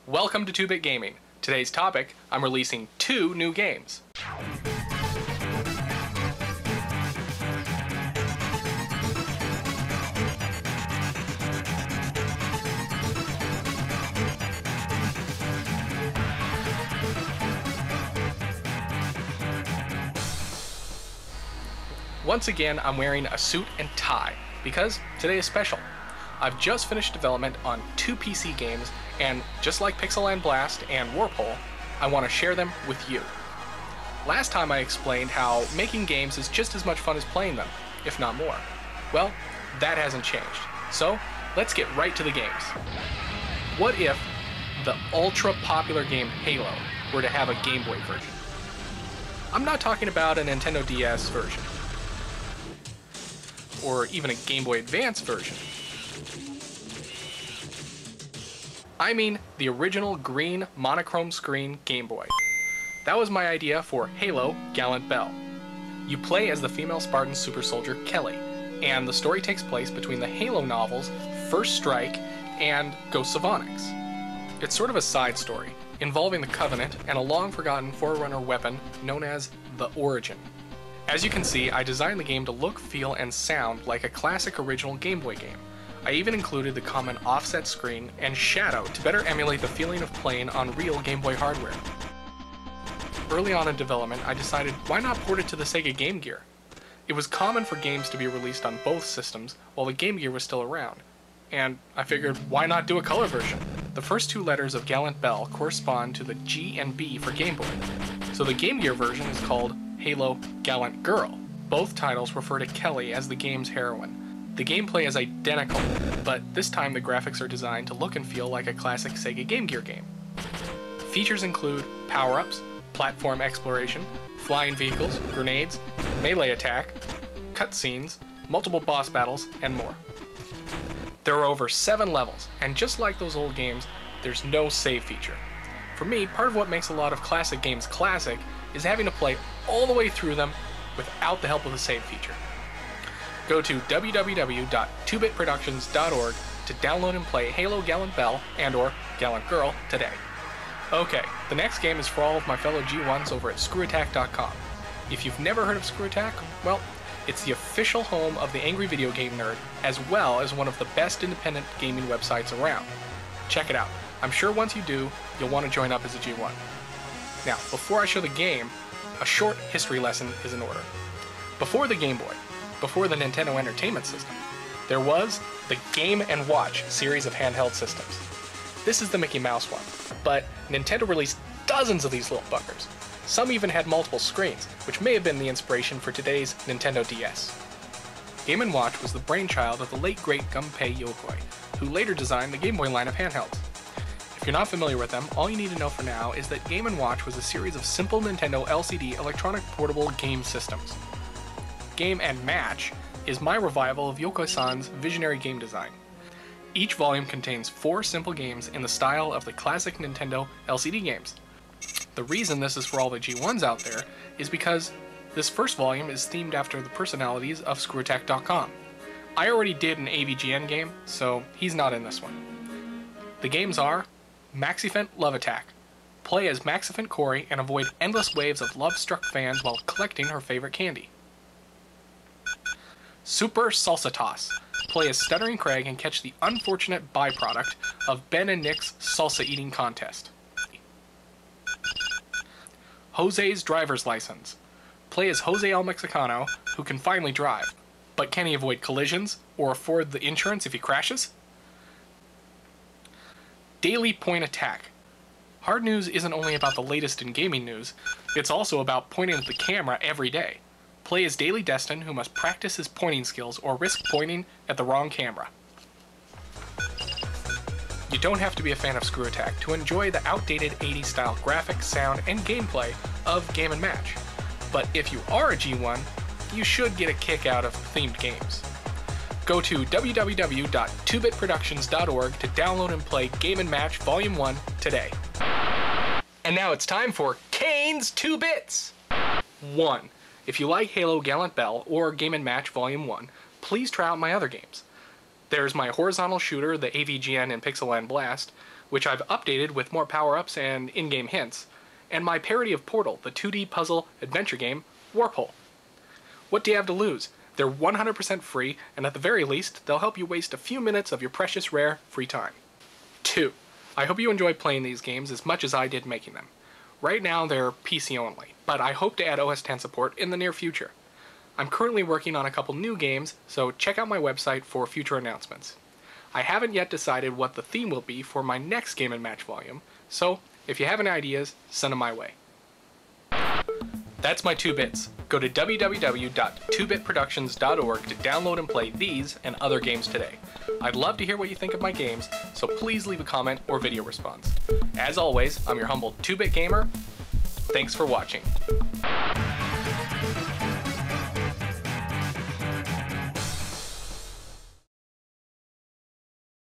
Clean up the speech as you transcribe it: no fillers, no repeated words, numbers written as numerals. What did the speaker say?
Welcome to 2-Bit Gaming. Today's topic, I'm releasing 2 new games. Once again, I'm wearing a suit and tie, because today is special. I've just finished development on 2 PC games, and just like Pixel Blast and Warpole, I want to share them with you. Last time I explained how making games is just as much fun as playing them, if not more. Well, that hasn't changed. So, let's get right to the games. What if the ultra-popular game Halo were to have a Game Boy version? I'm not talking about a Nintendo DS version, or even a Game Boy Advance version. I mean the original green monochrome screen Game Boy. That was my idea for Halo Gallant Belle. You play as the female Spartan super soldier Kelly, and the story takes place between the Halo novels First Strike and Ghosts of Onyx. It's sort of a side story, involving the Covenant and a long-forgotten Forerunner weapon known as the Origin. As you can see, I designed the game to look, feel, and sound like a classic original Game Boy game. I even included the common offset screen and shadow to better emulate the feeling of playing on real Game Boy hardware. Early on in development, I decided why not port it to the Sega Game Gear? It was common for games to be released on both systems while the Game Gear was still around, and I figured why not do a color version? The first 2 letters of Gallant Belle correspond to the G and B for Game Boy, so the Game Gear version is called Halo Gallant Girl. Both titles refer to Kelly as the game's heroine. The gameplay is identical, but this time the graphics are designed to look and feel like a classic Sega Game Gear game. Features include power-ups, platform exploration, flying vehicles, grenades, melee attack, cutscenes, multiple boss battles, and more. There are over 7 levels, and just like those old games, there's no save feature. For me, part of what makes a lot of classic games classic is having to play all the way through them without the help of the save feature. Go to www.2bitproductions.org to download and play Halo Gallant Belle and/or Gallant Girl today. Okay, the next game is for all of my fellow G1s over at ScrewAttack.com. If you've never heard of ScrewAttack, well, it's the official home of the angry video game nerd, as well as one of the best independent gaming websites around. Check it out. I'm sure once you do, you'll want to join up as a G1. Now, before I show the game, a short history lesson is in order. Before the Game Boy, before the Nintendo Entertainment System, there was the Game & Watch series of handheld systems. This is the Mickey Mouse one, but Nintendo released dozens of these little fuckers. Some even had multiple screens, which may have been the inspiration for today's Nintendo DS. Game & Watch was the brainchild of the late great Gunpei Yokoi, who later designed the Game Boy line of handhelds. If you're not familiar with them, all you need to know for now is that Game & Watch was a series of simple Nintendo LCD electronic portable game systems. Game & Match is my revival of Yokoi-san's visionary game design. Each volume contains 4 simple games in the style of the classic Nintendo LCD games. The reason this is for all the G1s out there is because this first volume is themed after the personalities of ScrewAttack.com. I already did an AVGN game, so he's not in this one. The games are Maxifant Love Attack. Play as Maxifant Corey and avoid endless waves of love-struck fans while collecting her favorite candy. Super Salsa Toss. Play as Stuttering Craig and catch the unfortunate byproduct of Ben and Nick's salsa eating contest. Jose's Driver's License. Play as Jose El Mexicano, who can finally drive, but can he avoid collisions or afford the insurance if he crashes? Daily Point Attack. Hard news isn't only about the latest in gaming news, it's also about pointing at the camera every day. Play as Daily Destin, who must practice his pointing skills or risk pointing at the wrong camera. You don't have to be a fan of ScrewAttack to enjoy the outdated 80s style graphics, sound, and gameplay of Game & Match. But if you are a G1, you should get a kick out of themed games. Go to www.2bitproductions.org to download and play Game & Match Volume 1 today. And now it's time for Kane's 2 Bits! 1. If you like Halo Gallant Belle or Game & Match Volume 1, please try out my other games. There's my horizontal shooter, the AVGN and Pixel Blast, which I've updated with more power-ups and in-game hints, and my parody of Portal, the 2D puzzle adventure game, Warphole. What do you have to lose? They're 100% free, and at the very least, they'll help you waste a few minutes of your precious, rare, free time. 2. I hope you enjoy playing these games as much as I did making them. Right now, they're PC only, but I hope to add OS X support in the near future. I'm currently working on a couple new games, so check out my website for future announcements. I haven't yet decided what the theme will be for my next Game & Match volume, so if you have any ideas, send them my way. That's my 2 bits. Go to www.2bitproductions.org to download and play these and other games today. I'd love to hear what you think of my games, so please leave a comment or video response. As always, I'm your humble 2-bit gamer. Thanks for watching.